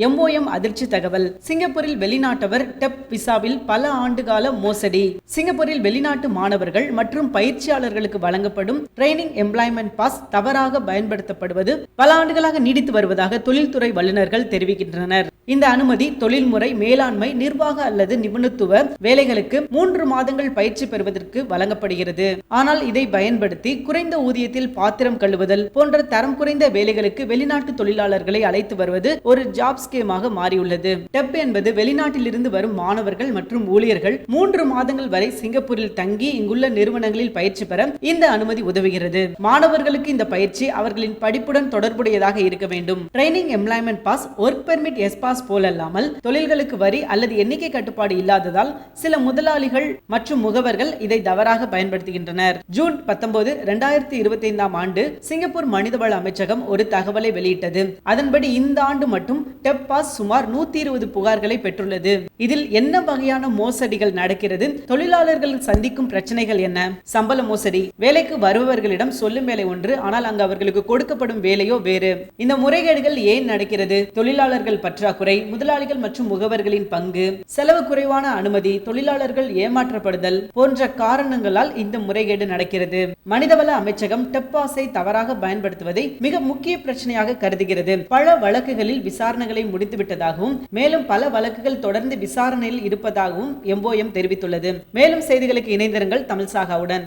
MOM அதிர்ச்சி தகவல். சிங்கப்பூரில் வெளிநாட்டவர் டெப் விசாவில் பல ஆண்டுகால மோசடி. சிங்கப்பூரில் வெளிநாட்டு மாணவர்கள் மற்றும் பயிற்சியாளர்களுக்கு வழங்கப்படும் ட்ரைனிங் எம்ப்ளாய்மெண்ட் பாஸ் தவறாக பயன்படுத்தப்படுவது பல ஆண்டுகளாக நீடித்து வருவதாக தொழில்துறை வல்லுநர்கள் தெரிவிக்கின்றனர். இந்த அனுமதி தொழில்முறை, மேலாண்மை, நிர்வாக அல்லது நிபுணத்துவ வேலைகளுக்கு 3 மாதங்கள் பயிற்சி பெறுவதற்கு வழங்கப்படுகிறது. ஆனால் இதை பயன்படுத்தி குறைந்த ஊதியத்தில் பாத்திரம் கழுவுதல் போன்ற தரம் குறைந்த வேலைகளுக்கு வெளிநாட்டு தொழிலாளர்களை அழைத்து வருவது ஒரு ஜாப் ஸ்கேமாக மாறியுள்ளது. டெப் என்பது வெளிநாட்டிலிருந்து வரும் மாணவர்கள் மற்றும் ஊழியர்கள் 3 மாதங்கள் வரை சிங்கப்பூரில் தங்கி இங்குள்ள நிறுவனங்களில் பயிற்சி பெற இந்த அனுமதி உதவுகிறது. மாணவர்களுக்கு இந்த பயிற்சி அவர்களின் படிப்புடன் தொடர்புடையதாக இருக்க வேண்டும். Training employment pass, work permit S pass போலல்லாமல் தொழில்களுக்கு வரி அல்லது எண்ணிக்கை கட்டுப்பாடு இல்லாததால் சில முதலாளிகள் மற்றும் முகவர்கள் இதை தவறாக பயன்படுத்துகின்றனர். ஜூன் 19, 2025 ஆண்டு சிங்கப்பூர் மனிதவள அமைச்சகம் ஒரு தகவலை வெளியிட்டது. அதன்படி இந்த ஆண்டு மட்டும் டெப் பாஸ் சுமார் 120 புகார்களை பெற்றுள்ளது. இதில் என்ன வகையான மோசடிகள் நடக்கிறது? தொழிலாளர்கள் சந்திக்கும் பிரச்சனைகள் என்ன? சம்பள மோசடி. வேலைக்கு வருபவர்களிடம் சொல்லும் வேலை ஒன்று, ஆனால் அங்கு அவர்களுக்கு கொடுக்கப்படும் வேலையோ வேறு. இந்த முறைகேடுகள் ஏன் நடக்கிறது? தொழிலாளர்கள் பற்றாக்குறை, முதலாளிகள் மற்றும் முகவர்களின் பங்கு, செலவு குறைவான அனுமதி, தொழிலாளர்கள் ஏமாற்றப்படுதல் போன்ற காரணங்களால் இந்த முறைகேடு நடக்கிறது. மனிதவள அமைச்சகம் டெப் பாஸை தவறாக பயன்படுத்துவதை மிக முக்கிய பிரச்சனையாக கருதுகிறது. பல வழக்குகளில் விசாரணைகளை முடித்துவிட்டதாகவும் மேலும் பல வழக்குகள் தொடர்ந்து விசாரணையில் இருப்பதாகவும் MOM தெரிவித்துள்ளது. மேலும் செய்திகளுக்கு இணைந்திருங்கள் தமிழ் சாகாவுடன்.